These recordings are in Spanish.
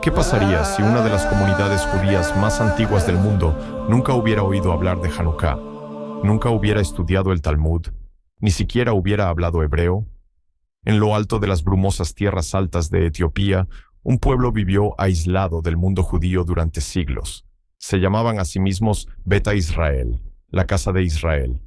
¿Qué pasaría si una de las comunidades judías más antiguas del mundo nunca hubiera oído hablar de Hanukkah, nunca hubiera estudiado el Talmud, ni siquiera hubiera hablado hebreo? En lo alto de las brumosas tierras altas de Etiopía, un pueblo vivió aislado del mundo judío durante siglos. Se llamaban a sí mismos Beta Israel, la casa de Israel.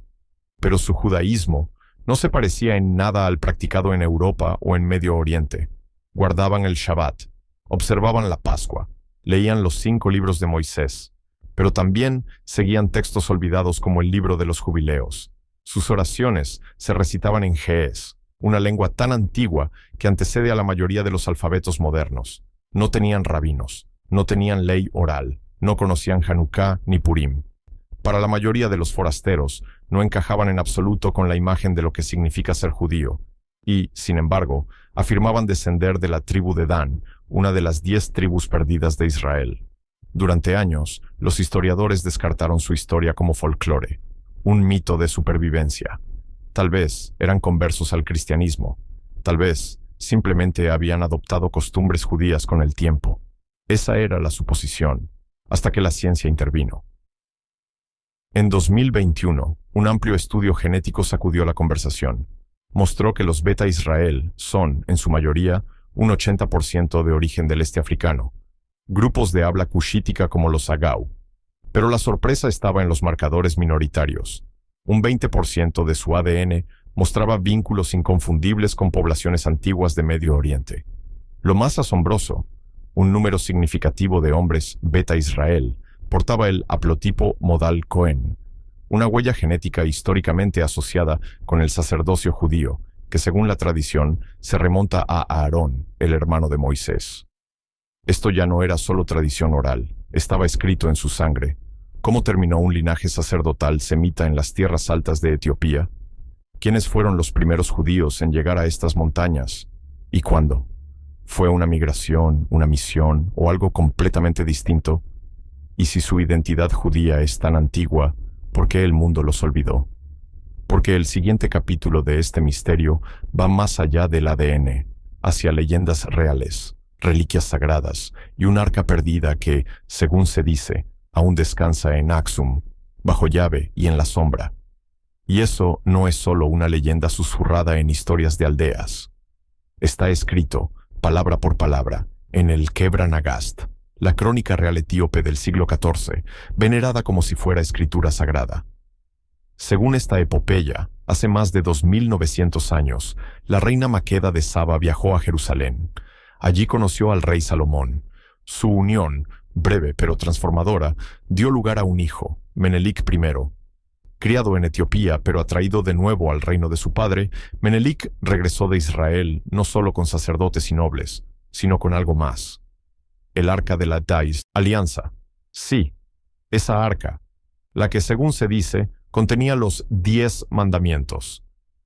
Pero su judaísmo no se parecía en nada al practicado en Europa o en Medio Oriente. Guardaban el Shabbat, observaban la Pascua, leían los 5 libros de Moisés, pero también seguían textos olvidados como el libro de los jubileos. Sus oraciones se recitaban en ge'ez, una lengua tan antigua que antecede a la mayoría de los alfabetos modernos. No tenían rabinos, no tenían ley oral, no conocían Hanukkah ni Purim. Para la mayoría de los forasteros, no encajaban en absoluto con la imagen de lo que significa ser judío, y, sin embargo, afirmaban descender de la tribu de Dan, una de las 10 tribus perdidas de Israel. Durante años, los historiadores descartaron su historia como folclore, un mito de supervivencia. Tal vez eran conversos al cristianismo, tal vez simplemente habían adoptado costumbres judías con el tiempo. Esa era la suposición, hasta que la ciencia intervino. En 2021, un amplio estudio genético sacudió la conversación. Mostró que los Beta Israel son, en su mayoría, un 80% de origen del este africano, grupos de habla cushítica como los Agau. Pero la sorpresa estaba en los marcadores minoritarios. Un 20% de su ADN mostraba vínculos inconfundibles con poblaciones antiguas de Medio Oriente. Lo más asombroso, un número significativo de hombres Beta Israel portaba el haplotipo modal Cohen, una huella genética históricamente asociada con el sacerdocio judío, que según la tradición se remonta a Aarón, el hermano de Moisés. Esto ya no era solo tradición oral, estaba escrito en su sangre. ¿Cómo terminó un linaje sacerdotal semita en las tierras altas de Etiopía? ¿Quiénes fueron los primeros judíos en llegar a estas montañas? ¿Y cuándo? ¿Fue una migración, una misión o algo completamente distinto? Y si su identidad judía es tan antigua, ¿por qué el mundo los olvidó? Porque el siguiente capítulo de este misterio va más allá del ADN, hacia leyendas reales, reliquias sagradas y un arca perdida que, según se dice, aún descansa en Axum, bajo llave y en la sombra. Y eso no es solo una leyenda susurrada en historias de aldeas. Está escrito, palabra por palabra, en el Kebra Nagast, la crónica real etíope del siglo XIV, venerada como si fuera escritura sagrada. Según esta epopeya, hace más de 2900 años, la reina Maqueda de Saba viajó a Jerusalén. Allí conoció al rey Salomón. Su unión, breve pero transformadora, dio lugar a un hijo, Menelik I. Criado en Etiopía pero atraído de nuevo al reino de su padre, Menelik regresó de Israel no solo con sacerdotes y nobles, sino con algo más. El arca de la Dais, alianza. Sí, esa arca, la que según se dice, contenía los 10 mandamientos.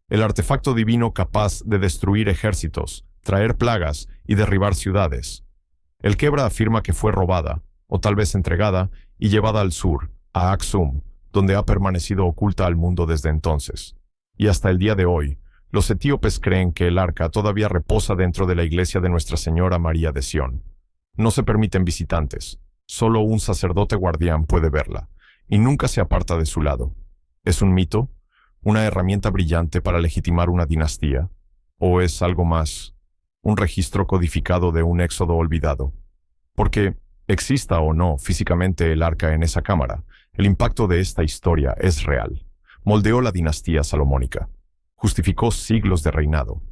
El artefacto divino capaz de destruir ejércitos, traer plagas y derribar ciudades. El Kebra afirma que fue robada, o tal vez entregada, y llevada al sur, a Axum, donde ha permanecido oculta al mundo desde entonces. Y hasta el día de hoy, los etíopes creen que el arca todavía reposa dentro de la iglesia de Nuestra Señora María de Sión. No se permiten visitantes, solo un sacerdote guardián puede verla, y nunca se aparta de su lado. ¿Es un mito? ¿Una herramienta brillante para legitimar una dinastía? ¿O es algo más? ¿Un registro codificado de un éxodo olvidado? Porque, exista o no físicamente el arca en esa cámara, el impacto de esta historia es real. Moldeó la dinastía salomónica. Justificó siglos de reinado.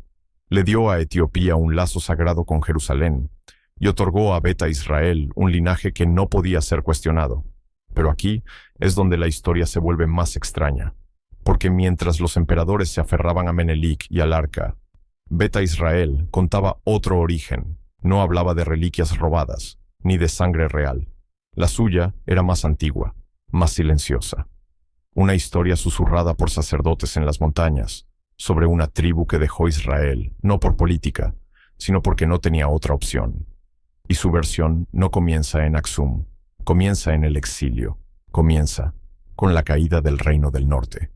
Le dio a Etiopía un lazo sagrado con Jerusalén, y otorgó a Beta Israel un linaje que no podía ser cuestionado. Pero aquí es donde la historia se vuelve más extraña, porque mientras los emperadores se aferraban a Menelik y al arca, Beta Israel contaba otro origen, no hablaba de reliquias robadas, ni de sangre real. La suya era más antigua, más silenciosa. Una historia susurrada por sacerdotes en las montañas, sobre una tribu que dejó Israel, no por política, sino porque no tenía otra opción. Y su versión no comienza en Axum, comienza en el exilio, comienza con la caída del Reino del Norte.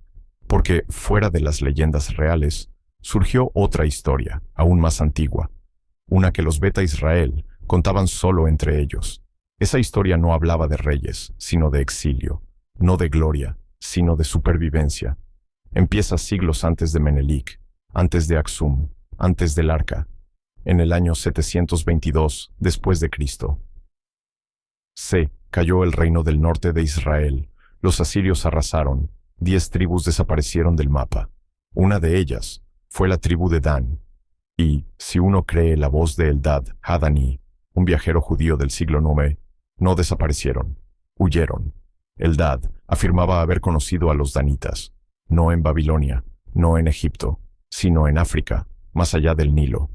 Porque, fuera de las leyendas reales, surgió otra historia, aún más antigua, una que los Beta Israel Contaban solo entre ellos. Esa historia no hablaba de reyes, sino de exilio, no de gloria, sino de supervivencia. Empieza siglos antes de Menelik, antes de Aksum, antes del Arca, en el año 722 después de Cristo. Cayó el reino del norte de Israel. Los asirios arrasaron. 10 tribus desaparecieron del mapa. Una de ellas fue la tribu de Dan. Y, si uno cree la voz de Eldad Hadani, un viajero judío del siglo IX, no desaparecieron, huyeron. Eldad afirmaba haber conocido a los danitas, no en Babilonia, no en Egipto, sino en África, más allá del Nilo.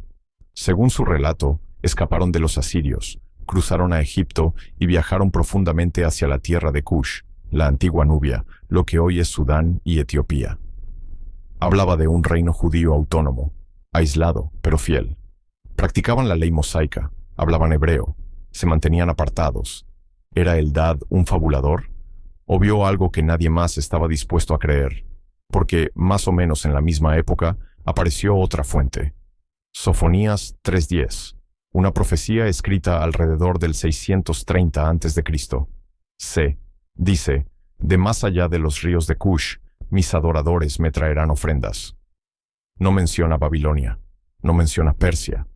Según su relato, escaparon de los asirios, cruzaron a Egipto y viajaron profundamente hacia la tierra de Kush, la antigua Nubia, lo que hoy es Sudán y Etiopía. Hablaba de un reino judío autónomo, aislado, pero fiel. Practicaban la ley mosaica, hablaban hebreo, se mantenían apartados. ¿Era Eldad un fabulador? ¿O vio algo que nadie más estaba dispuesto a creer? Porque, más o menos en la misma época, apareció otra fuente. Sofonías 3:10, una profecía escrita alrededor del 630 a.C. Dice, de más allá de los ríos de Kush, mis adoradores me traerán ofrendas. No menciona Babilonia, no menciona Persia.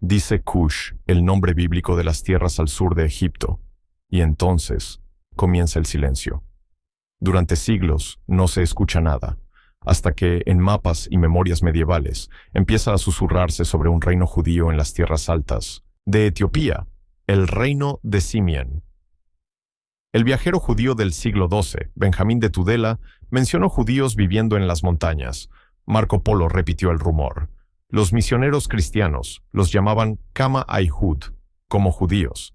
Dice Kush, el nombre bíblico de las tierras al sur de Egipto, y entonces comienza el silencio. Durante siglos no se escucha nada, hasta que en mapas y memorias medievales empieza a susurrarse sobre un reino judío en las tierras altas de Etiopía, el reino de Simien. El viajero judío del siglo XII, Benjamín de Tudela, mencionó judíos viviendo en las montañas. Marco Polo repitió el rumor. Los misioneros cristianos los llamaban Kama Ayhud, como judíos.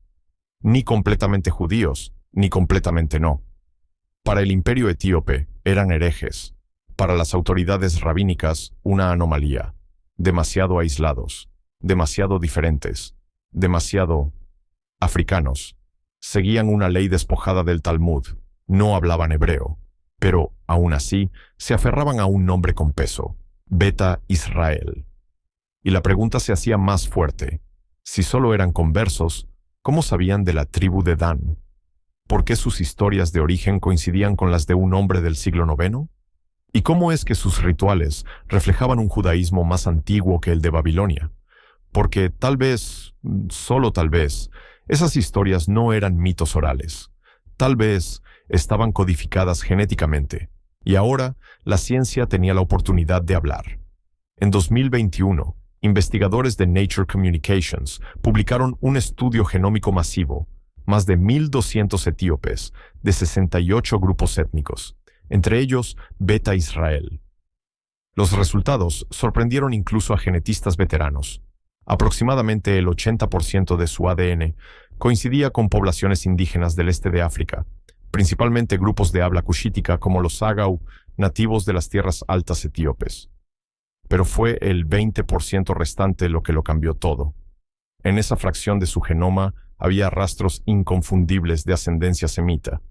Ni completamente judíos, ni completamente no. Para el imperio etíope eran herejes. Para las autoridades rabínicas, una anomalía. Demasiado aislados, demasiado diferentes, demasiado africanos. Seguían una ley despojada del Talmud, no hablaban hebreo, pero, aún así, se aferraban a un nombre con peso, Beta Israel. Y la pregunta se hacía más fuerte. Si solo eran conversos, ¿cómo sabían de la tribu de Dan? ¿Por qué sus historias de origen coincidían con las de un hombre del siglo IX? ¿Y cómo es que sus rituales reflejaban un judaísmo más antiguo que el de Babilonia? Porque tal vez, solo tal vez, esas historias no eran mitos orales. Tal vez estaban codificadas genéticamente, y ahora la ciencia tenía la oportunidad de hablar. En 2021, investigadores de Nature Communications publicaron un estudio genómico masivo, más de 1.200 etíopes, de 68 grupos étnicos, entre ellos Beta Israel. Los resultados sorprendieron incluso a genetistas veteranos. Aproximadamente el 80% de su ADN coincidía con poblaciones indígenas del este de África, principalmente grupos de habla cushítica como los Agau, nativos de las tierras altas etíopes. Pero fue el 20% restante lo que lo cambió todo. En esa fracción de su genoma había rastros inconfundibles de ascendencia semita,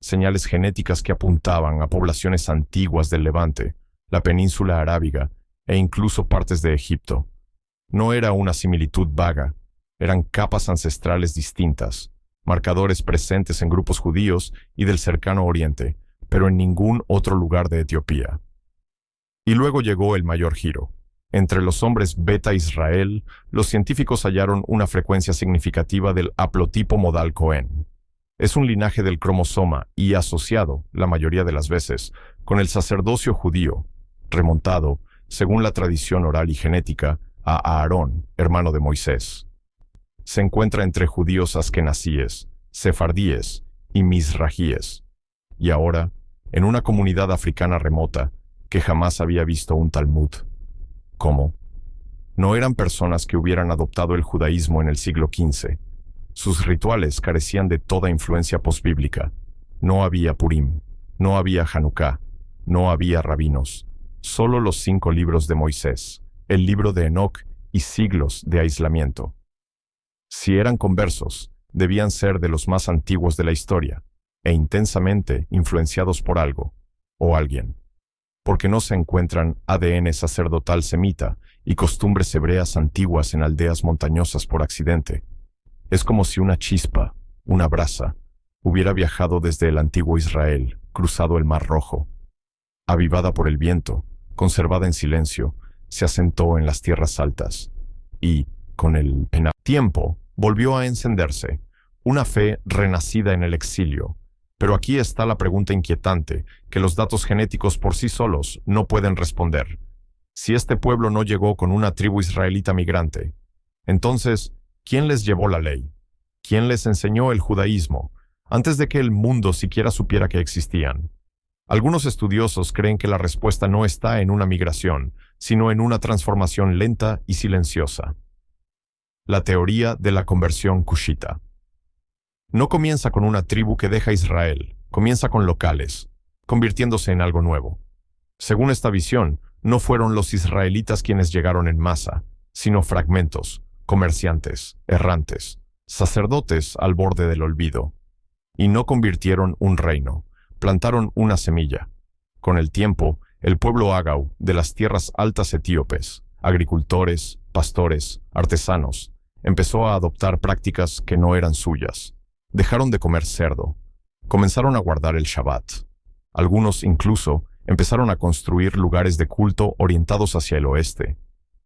señales genéticas que apuntaban a poblaciones antiguas del Levante, la península arábiga e incluso partes de Egipto. No era una similitud vaga, eran capas ancestrales distintas, marcadores presentes en grupos judíos y del cercano Oriente, pero en ningún otro lugar de Etiopía. Y luego llegó el mayor giro. Entre los hombres Beta Israel, los científicos hallaron una frecuencia significativa del haplotipo modal Cohen. Es un linaje del cromosoma y asociado, la mayoría de las veces, con el sacerdocio judío, remontado, según la tradición oral y genética, a Aarón, hermano de Moisés. Se encuentra entre judíos askenazíes, sefardíes y mizrajíes, y ahora, en una comunidad africana remota que jamás había visto un Talmud. ¿Cómo? No eran personas que hubieran adoptado el judaísmo en el siglo XV. Sus rituales carecían de toda influencia posbíblica. No había Purim, no había Hanukkah, no había rabinos, solo los 5 libros de Moisés, el libro de Enoc y siglos de aislamiento. Si eran conversos, debían ser de los más antiguos de la historia, e intensamente influenciados por algo, o alguien, porque no se encuentran ADN sacerdotal semita y costumbres hebreas antiguas en aldeas montañosas por accidente. Es como si una chispa, una brasa, hubiera viajado desde el antiguo Israel, cruzado el Mar Rojo. Avivada por el viento, conservada en silencio, se asentó en las tierras altas y, con el tiempo, volvió a encenderse, una fe renacida en el exilio. Pero aquí está la pregunta inquietante que los datos genéticos por sí solos no pueden responder. Si este pueblo no llegó con una tribu israelita migrante, entonces, ¿quién les llevó la ley? ¿Quién les enseñó el judaísmo antes de que el mundo siquiera supiera que existían? Algunos estudiosos creen que la respuesta no está en una migración, sino en una transformación lenta y silenciosa. La teoría de la conversión cushita. No comienza con una tribu que deja Israel, comienza con locales, convirtiéndose en algo nuevo. Según esta visión, no fueron los israelitas quienes llegaron en masa, sino fragmentos, comerciantes, errantes, sacerdotes al borde del olvido. Y no convirtieron un reino, plantaron una semilla. Con el tiempo, el pueblo ágau de las tierras altas etíopes, agricultores, pastores, artesanos, empezó a adoptar prácticas que no eran suyas. Dejaron de comer cerdo. Comenzaron a guardar el Shabbat. Algunos incluso empezaron a construir lugares de culto orientados hacia el oeste,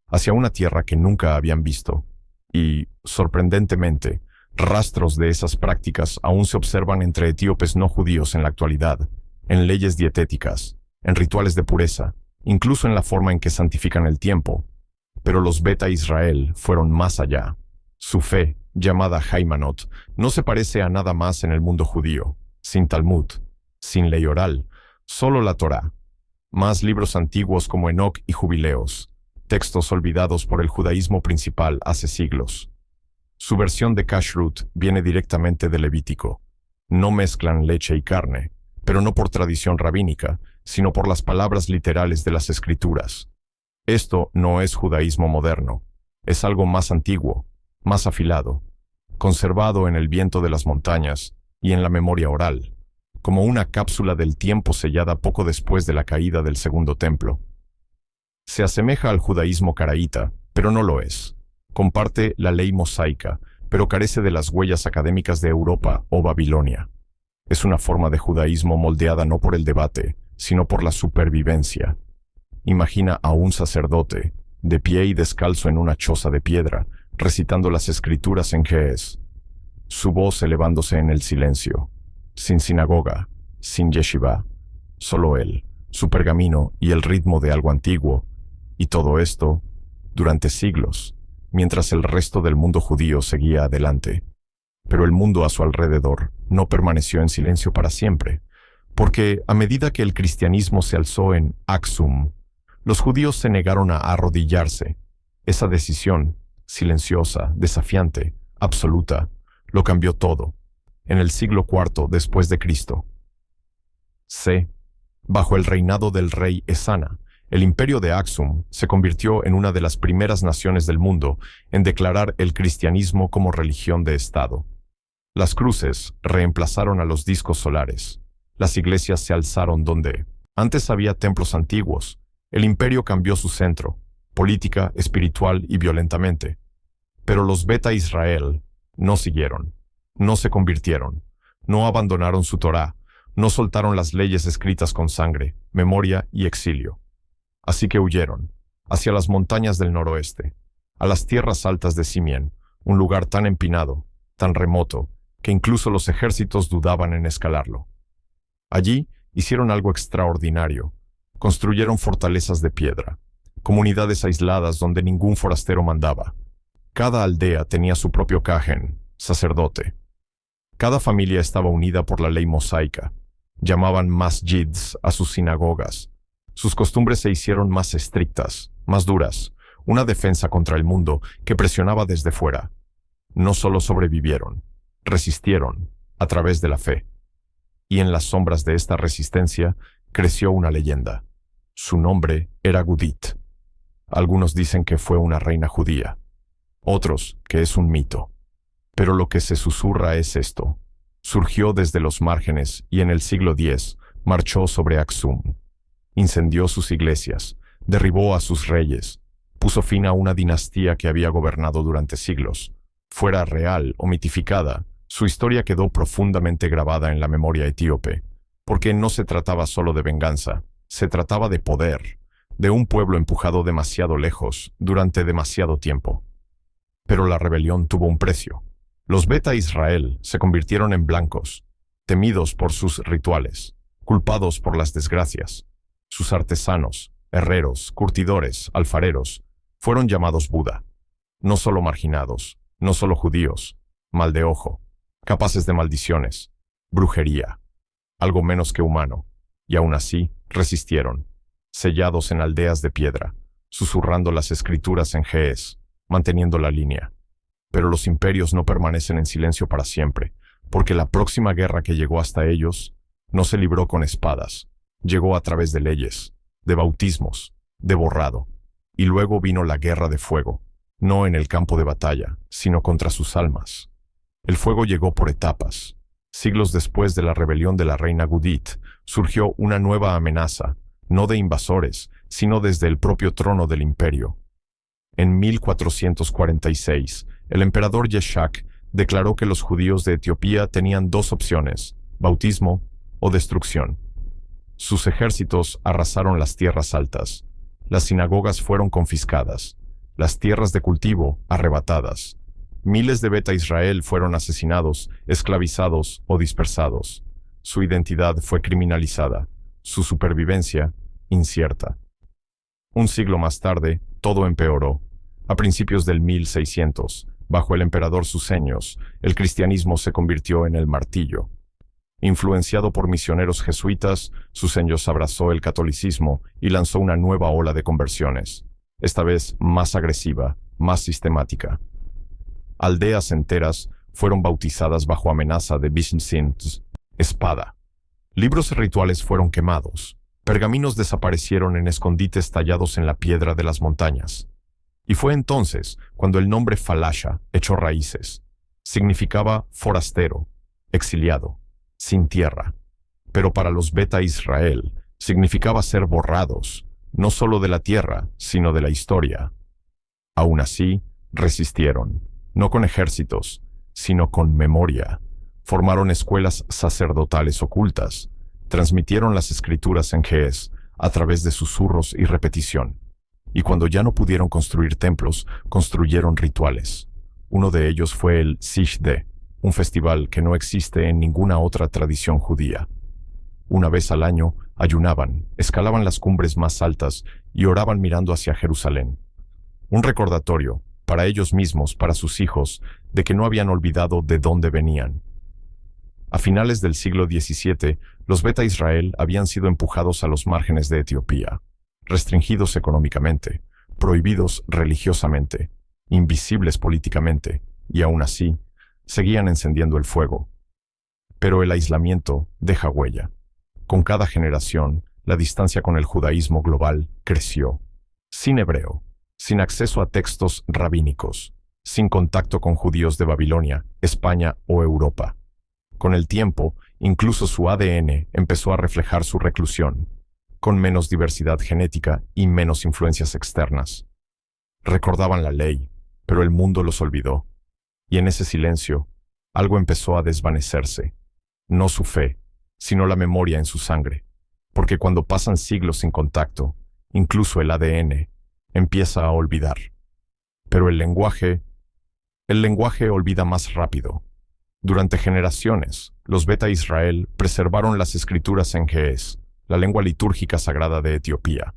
hacia una tierra que nunca habían visto. Y, sorprendentemente, rastros de esas prácticas aún se observan entre etíopes no judíos en la actualidad, en leyes dietéticas, en rituales de pureza, incluso en la forma en que santifican el tiempo. Pero los Beta Israel fueron más allá. Su fe, llamada Haymanot, no se parece a nada más en el mundo judío, sin Talmud, sin ley oral, solo la Torá, más libros antiguos como Enoc y Jubileos, textos olvidados por el judaísmo principal hace siglos. Su versión de Kashrut viene directamente de Levítico. No mezclan leche y carne, pero no por tradición rabínica, sino por las palabras literales de las Escrituras. Esto no es judaísmo moderno, es algo más antiguo, más afilado, conservado en el viento de las montañas y en la memoria oral, como una cápsula del tiempo sellada poco después de la caída del segundo templo. Se asemeja al judaísmo caraíta, pero no lo es. Comparte la ley mosaica, pero carece de las huellas académicas de Europa o Babilonia. Es una forma de judaísmo moldeada no por el debate, sino por la supervivencia. Imagina a un sacerdote, de pie y descalzo en una choza de piedra, recitando las escrituras en Ge'ez, su voz elevándose en el silencio, sin sinagoga, sin yeshiva, solo él, su pergamino y el ritmo de algo antiguo, y todo esto durante siglos, mientras el resto del mundo judío seguía adelante. Pero el mundo a su alrededor no permaneció en silencio para siempre, porque a medida que el cristianismo se alzó en Aksum, los judíos se negaron a arrodillarse. Esa decisión, silenciosa, desafiante, absoluta, lo cambió todo, en el siglo IV después de Cristo. C. Bajo el reinado del rey Esana, el imperio de Aksum se convirtió en una de las primeras naciones del mundo en declarar el cristianismo como religión de Estado. Las cruces reemplazaron a los discos solares. Las iglesias se alzaron donde antes había templos antiguos. El imperio cambió su centro, política, espiritual y violentamente. Pero los Beta Israel no siguieron, no se convirtieron, no abandonaron su Torá, no soltaron las leyes escritas con sangre, memoria y exilio. Así que huyeron, hacia las montañas del noroeste, a las tierras altas de Simien, un lugar tan empinado, tan remoto, que incluso los ejércitos dudaban en escalarlo. Allí hicieron algo extraordinario. Construyeron fortalezas de piedra, comunidades aisladas donde ningún forastero mandaba. Cada aldea tenía su propio kahen, sacerdote. Cada familia estaba unida por la ley mosaica. Llamaban masjids a sus sinagogas. Sus costumbres se hicieron más estrictas, más duras, una defensa contra el mundo que presionaba desde fuera. No solo sobrevivieron, resistieron a través de la fe. Y en las sombras de esta resistencia creció una leyenda. Su nombre era Gudit. Algunos dicen que fue una reina judía, otros que es un mito. Pero lo que se susurra es esto. Surgió desde los márgenes y en el siglo X marchó sobre Aksum. Incendió sus iglesias, derribó a sus reyes, puso fin a una dinastía que había gobernado durante siglos. Fuera real o mitificada, su historia quedó profundamente grabada en la memoria etíope, porque no se trataba solo de venganza, se trataba de poder, de un pueblo empujado demasiado lejos durante demasiado tiempo. Pero la rebelión tuvo un precio. Los Beta Israel se convirtieron en blancos, temidos por sus rituales, culpados por las desgracias. Sus artesanos, herreros, curtidores, alfareros, fueron llamados Buda. No solo marginados, no solo judíos, mal de ojo, capaces de maldiciones, brujería, algo menos que humano, y aún así resistieron, sellados en aldeas de piedra, susurrando las escrituras en ge'ez, manteniendo la línea. Pero los imperios no permanecen en silencio para siempre, porque la próxima guerra que llegó hasta ellos no se libró con espadas, llegó a través de leyes, de bautismos, de borrado, y luego vino la guerra de fuego, no en el campo de batalla, sino contra sus almas. El fuego llegó por etapas. Siglos después de la rebelión de la reina Judith, surgió una nueva amenaza, no de invasores, sino desde el propio trono del imperio. En 1446, el emperador Yeshak declaró que los judíos de Etiopía tenían dos opciones, bautismo o destrucción. Sus ejércitos arrasaron las tierras altas, las sinagogas fueron confiscadas, las tierras de cultivo arrebatadas. Miles de Beta Israel fueron asesinados, esclavizados o dispersados. Su identidad fue criminalizada, su supervivencia incierta. Un siglo más tarde, todo empeoró. A principios del 1600, bajo el emperador Susenyos, el cristianismo se convirtió en el martillo. Influenciado por misioneros jesuitas, Susenyos abrazó el catolicismo y lanzó una nueva ola de conversiones, esta vez más agresiva, más sistemática. Aldeas enteras fueron bautizadas bajo amenaza de Byzantin's espada. Libros rituales fueron quemados, pergaminos desaparecieron en escondites tallados en la piedra de las montañas. Y fue entonces cuando el nombre Falasha echó raíces. Significaba forastero, exiliado, sin tierra. Pero para los Beta Israel significaba ser borrados, no solo de la tierra, sino de la historia. Aún así, resistieron, no con ejércitos, sino con memoria. Formaron escuelas sacerdotales ocultas, transmitieron las escrituras en ge'ez a través de susurros y repetición. Y cuando ya no pudieron construir templos, construyeron rituales. Uno de ellos fue el Sishde, un festival que no existe en ninguna otra tradición judía. Una vez al año, ayunaban, escalaban las cumbres más altas y oraban mirando hacia Jerusalén. Un recordatorio, para ellos mismos, para sus hijos, de que no habían olvidado de dónde venían. A finales del siglo XVII, los Beta Israel habían sido empujados a los márgenes de Etiopía, restringidos económicamente, prohibidos religiosamente, invisibles políticamente, y aún así, seguían encendiendo el fuego. Pero el aislamiento deja huella. Con cada generación, la distancia con el judaísmo global creció. Sin hebreo, sin acceso a textos rabínicos, sin contacto con judíos de Babilonia, España o Europa. Con el tiempo, incluso su ADN empezó a reflejar su reclusión, con menos diversidad genética y menos influencias externas. Recordaban la ley, pero el mundo los olvidó. Y en ese silencio, algo empezó a desvanecerse. No su fe, sino la memoria en su sangre. Porque cuando pasan siglos sin contacto, incluso el ADN empieza a olvidar. Pero el lenguaje olvida más rápido. Durante generaciones, los Beta Israel preservaron las escrituras en ge'ez, la lengua litúrgica sagrada de Etiopía.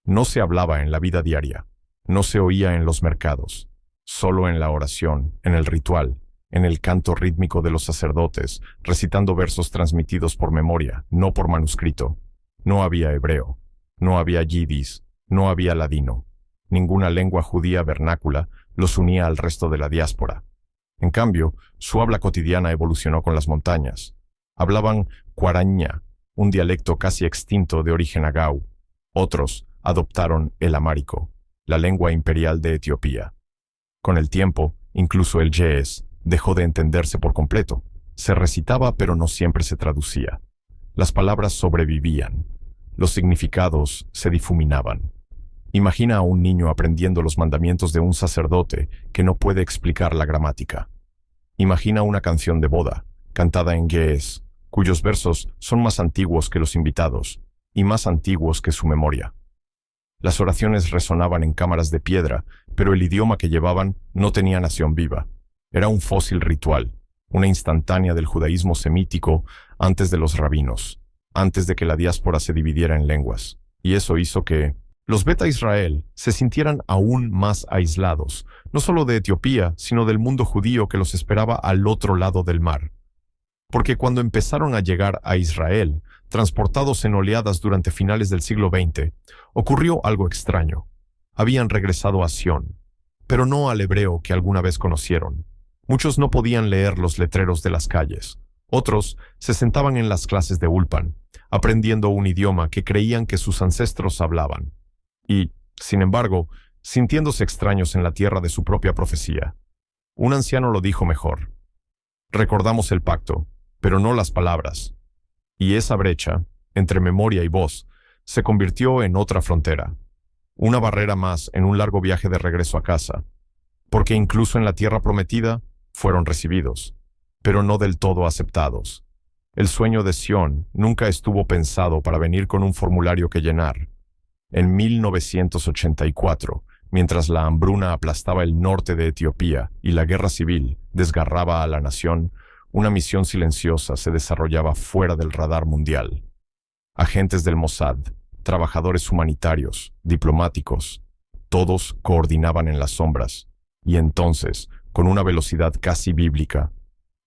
No se hablaba en la vida diaria, no se oía en los mercados, solo en la oración, en el ritual, en el canto rítmico de los sacerdotes, recitando versos transmitidos por memoria, no por manuscrito. No había hebreo, no había yidis, no había ladino. Ninguna lengua judía vernácula los unía al resto de la diáspora. En cambio, su habla cotidiana evolucionó con las montañas. Hablaban guaraña, un dialecto casi extinto de origen agau. Otros adoptaron el amárico, la lengua imperial de Etiopía. Con el tiempo, incluso el ge'ez dejó de entenderse por completo. Se recitaba, pero no siempre se traducía. Las palabras sobrevivían. Los significados se difuminaban. Imagina a un niño aprendiendo los mandamientos de un sacerdote que no puede explicar la gramática. Imagina una canción de boda, cantada en ge'ez, cuyos versos son más antiguos que los invitados y más antiguos que su memoria. Las oraciones resonaban en cámaras de piedra, pero el idioma que llevaban no tenía nación viva. Era un fósil ritual, una instantánea del judaísmo semítico antes de los rabinos, antes de que la diáspora se dividiera en lenguas. Y eso hizo que los Beta Israel se sintieran aún más aislados, no solo de Etiopía, sino del mundo judío que los esperaba al otro lado del mar. Porque cuando empezaron a llegar a Israel, transportados en oleadas durante finales del siglo XX, ocurrió algo extraño. Habían regresado a Sión, pero no al hebreo que alguna vez conocieron. Muchos no podían leer los letreros de las calles. Otros se sentaban en las clases de Ulpan, aprendiendo un idioma que creían que sus ancestros hablaban. Y, sin embargo, sintiéndose extraños en la tierra de su propia profecía. Un anciano lo dijo mejor. Recordamos el pacto, pero no las palabras. Y esa brecha, entre memoria y voz, se convirtió en otra frontera, una barrera más en un largo viaje de regreso a casa, porque incluso en la tierra prometida fueron recibidos, pero no del todo aceptados. El sueño de Sión nunca estuvo pensado para venir con un formulario que llenar. En 1984, mientras la hambruna aplastaba el norte de Etiopía y la guerra civil desgarraba a la nación, una misión silenciosa se desarrollaba fuera del radar mundial. Agentes del Mossad, trabajadores humanitarios, diplomáticos, todos coordinaban en las sombras, y entonces, con una velocidad casi bíblica,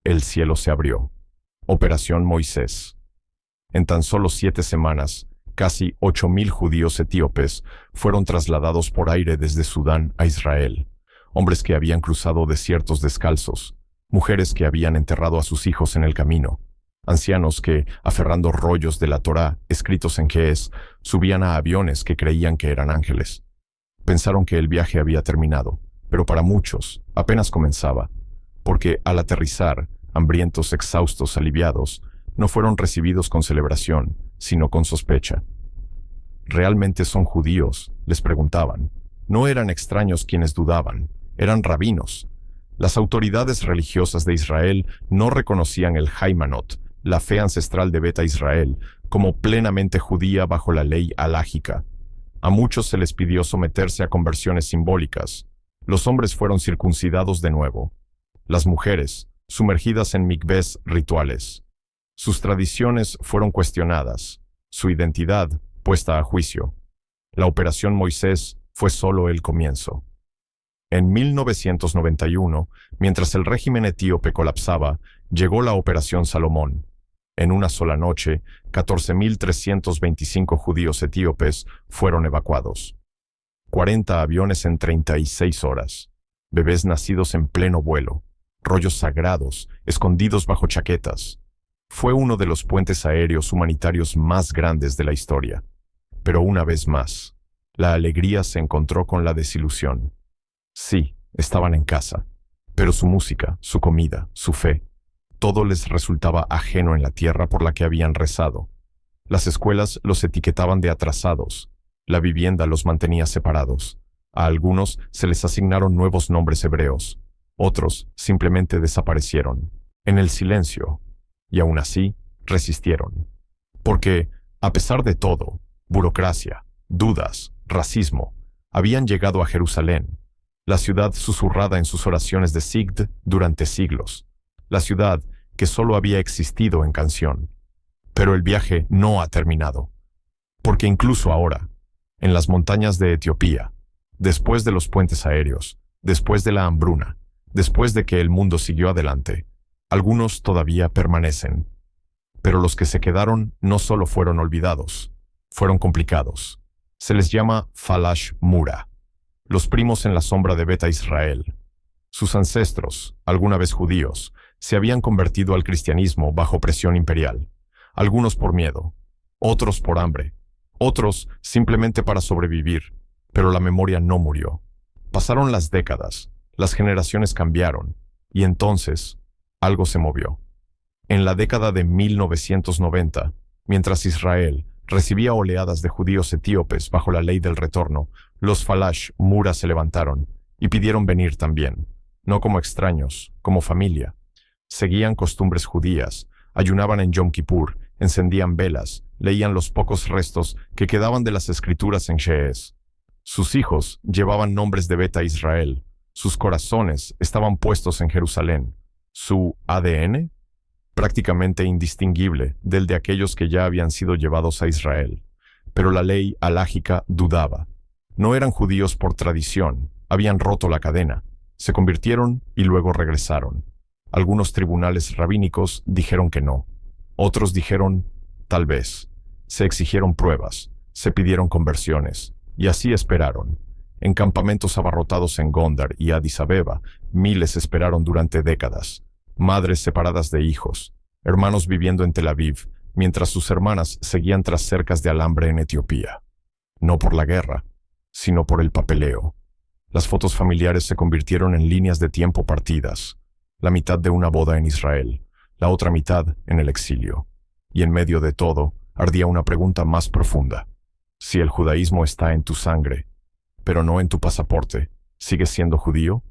el cielo se abrió. Operación Moisés. En tan solo 7 semanas, casi 8.000 judíos etíopes fueron trasladados por aire desde Sudán a Israel, hombres que habían cruzado desiertos descalzos, mujeres que habían enterrado a sus hijos en el camino, ancianos que, aferrando rollos de la Torá escritos en ge'ez, subían a aviones que creían que eran ángeles. Pensaron que el viaje había terminado, pero para muchos apenas comenzaba, porque al aterrizar, hambrientos, exhaustos, aliviados, no fueron recibidos con celebración, sino con sospecha. ¿Realmente son judíos?, les preguntaban. No eran extraños quienes dudaban, eran rabinos. Las autoridades religiosas de Israel no reconocían el Haymanot, la fe ancestral de Beta Israel, como plenamente judía bajo la ley halágica. A muchos se les pidió someterse a conversiones simbólicas. Los hombres fueron circuncidados de nuevo. Las mujeres, sumergidas en mikvés rituales. Sus tradiciones fueron cuestionadas, su identidad puesta a juicio. La Operación Moisés fue solo el comienzo. En 1991, mientras el régimen etíope colapsaba, llegó la Operación Salomón. En una sola noche, 14.325 judíos etíopes fueron evacuados. 40 aviones en 36 horas. Bebés nacidos en pleno vuelo. Rollos sagrados, escondidos bajo chaquetas. Fue uno de los puentes aéreos humanitarios más grandes de la historia. Pero una vez más, la alegría se encontró con la desilusión. Sí, estaban en casa, pero su música, su comida, su fe, todo les resultaba ajeno en la tierra por la que habían rezado. Las escuelas los etiquetaban de atrasados, la vivienda los mantenía separados. A algunos se les asignaron nuevos nombres hebreos, otros simplemente desaparecieron, en el silencio, y aún así resistieron. Porque, a pesar de todo, burocracia, dudas, racismo, habían llegado a Jerusalén, la ciudad susurrada en sus oraciones de Sigd durante siglos, la ciudad que solo había existido en canción. Pero el viaje no ha terminado, porque incluso ahora, en las montañas de Etiopía, después de los puentes aéreos, después de la hambruna, después de que el mundo siguió adelante, algunos todavía permanecen. Pero los que se quedaron no solo fueron olvidados, fueron complicados. Se les llama Falash Mura, los primos en la sombra de Beta Israel. Sus ancestros, alguna vez judíos, se habían convertido al cristianismo bajo presión imperial, algunos por miedo, otros por hambre, otros simplemente para sobrevivir, pero la memoria no murió. Pasaron las décadas, las generaciones cambiaron, y entonces algo se movió. En la década de 1990, mientras Israel Recibía oleadas de judíos etíopes bajo la ley del retorno. Los Falash Mura se levantaron y pidieron venir también, no como extraños, como familia. Seguían costumbres judías, ayunaban en Yom Kippur, encendían velas, leían los pocos restos que quedaban de las escrituras en Shees. Sus hijos llevaban nombres de Beta Israel, sus corazones estaban puestos en Jerusalén. Su ADN, prácticamente indistinguible del de aquellos que ya habían sido llevados a Israel. Pero la ley alágica dudaba. No eran judíos por tradición, habían roto la cadena, se convirtieron y luego regresaron. Algunos tribunales rabínicos dijeron que no, otros dijeron tal vez. Se exigieron pruebas, se pidieron conversiones, y así esperaron. En campamentos abarrotados en Gondar y Addis Abeba, miles esperaron durante décadas. Madres separadas de hijos, hermanos viviendo en Tel Aviv, mientras sus hermanas seguían tras cercas de alambre en Etiopía. No por la guerra, sino por el papeleo. Las fotos familiares se convirtieron en líneas de tiempo partidas. La mitad de una boda en Israel, la otra mitad en el exilio. Y en medio de todo, ardía una pregunta más profunda. Si el judaísmo está en tu sangre, pero no en tu pasaporte, ¿sigues siendo judío?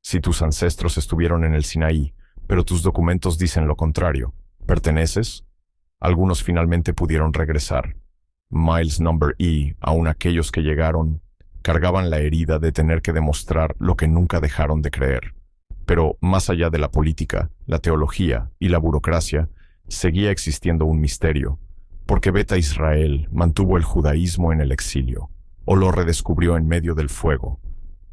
Si tus ancestros estuvieron en el Sinaí, pero tus documentos dicen lo contrario, ¿perteneces? Algunos finalmente pudieron regresar. Miles Number E, aun aquellos que llegaron, cargaban la herida de tener que demostrar lo que nunca dejaron de creer. Pero más allá de la política, la teología y la burocracia, seguía existiendo un misterio, porque Beta Israel mantuvo el judaísmo en el exilio, o lo redescubrió en medio del fuego.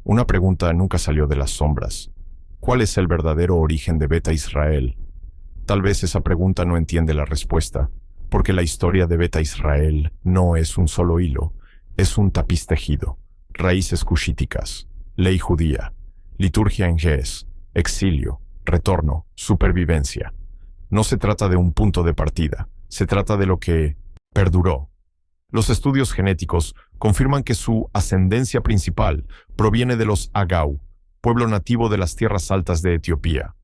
Una pregunta nunca salió de las sombras. ¿Cuál es el verdadero origen de Beta Israel? Tal vez esa pregunta no entiende la respuesta, porque la historia de Beta Israel no es un solo hilo, es un tapiz tejido, raíces cushíticas, ley judía, liturgia en Ges, exilio, retorno, supervivencia. No se trata de un punto de partida, se trata de lo que perduró. Los estudios genéticos confirman que su ascendencia principal proviene de los Agau, pueblo nativo de las tierras altas de Etiopía.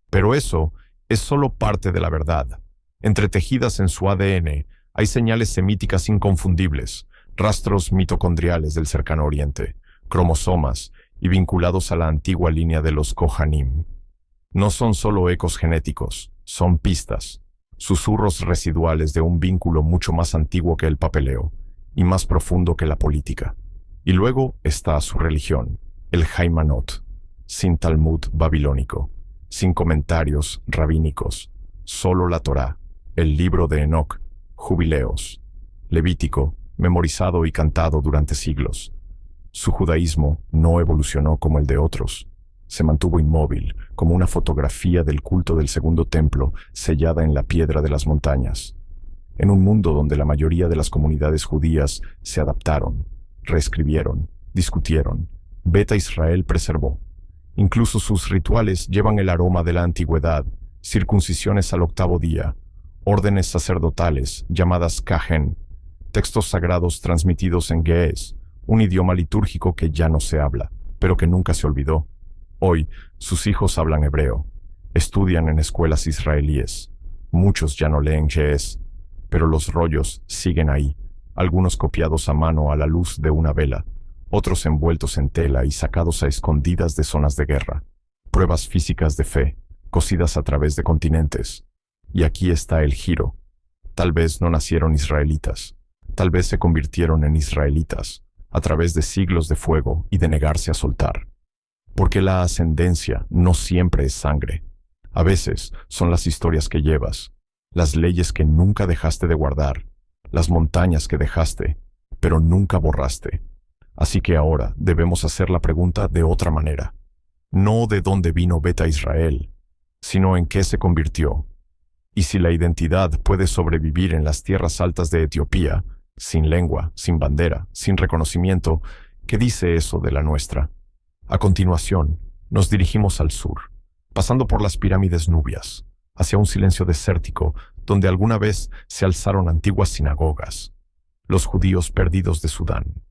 Pero eso es solo parte de la verdad. Entretejidas en su ADN hay señales semíticas inconfundibles, rastros mitocondriales del cercano oriente, cromosomas y vinculados a la antigua línea de los Kohanim. No son solo ecos genéticos, son pistas, susurros residuales de un vínculo mucho más antiguo que el papeleo y más profundo que la política. Y luego está su religión, el Haymanot, sin Talmud babilónico, sin comentarios rabínicos, solo la Torá, el libro de Enoc, jubileos, Levítico, memorizado y cantado durante siglos. Su judaísmo no evolucionó como el de otros. Se mantuvo inmóvil, como una fotografía del culto del segundo templo sellada en la piedra de las montañas. En un mundo donde la mayoría de las comunidades judías se adaptaron, reescribieron, discutieron, Beta Israel preservó. Incluso sus rituales llevan el aroma de la antigüedad, circuncisiones al 8º día, órdenes sacerdotales llamadas Kahen, textos sagrados transmitidos en Ge'ez, un idioma litúrgico que ya no se habla, pero que nunca se olvidó. Hoy, sus hijos hablan hebreo, estudian en escuelas israelíes. Muchos ya no leen Ge'ez, pero los rollos siguen ahí, algunos copiados a mano a la luz de una vela, otros envueltos en tela y sacados a escondidas de zonas de guerra. Pruebas físicas de fe, cosidas a través de continentes. Y aquí está el giro. Tal vez no nacieron israelitas, tal vez se convirtieron en israelitas, a través de siglos de fuego y de negarse a soltar. Porque la ascendencia no siempre es sangre. A veces son las historias que llevas, las leyes que nunca dejaste de guardar, las montañas que dejaste, pero nunca borraste. Así que ahora debemos hacer la pregunta de otra manera. No de dónde vino Beta Israel, sino en qué se convirtió. Y si la identidad puede sobrevivir en las tierras altas de Etiopía, sin lengua, sin bandera, sin reconocimiento, ¿qué dice eso de la nuestra? A continuación, nos dirigimos al sur, pasando por las pirámides nubias, hacia un silencio desértico donde alguna vez se alzaron antiguas sinagogas, los judíos perdidos de Sudán.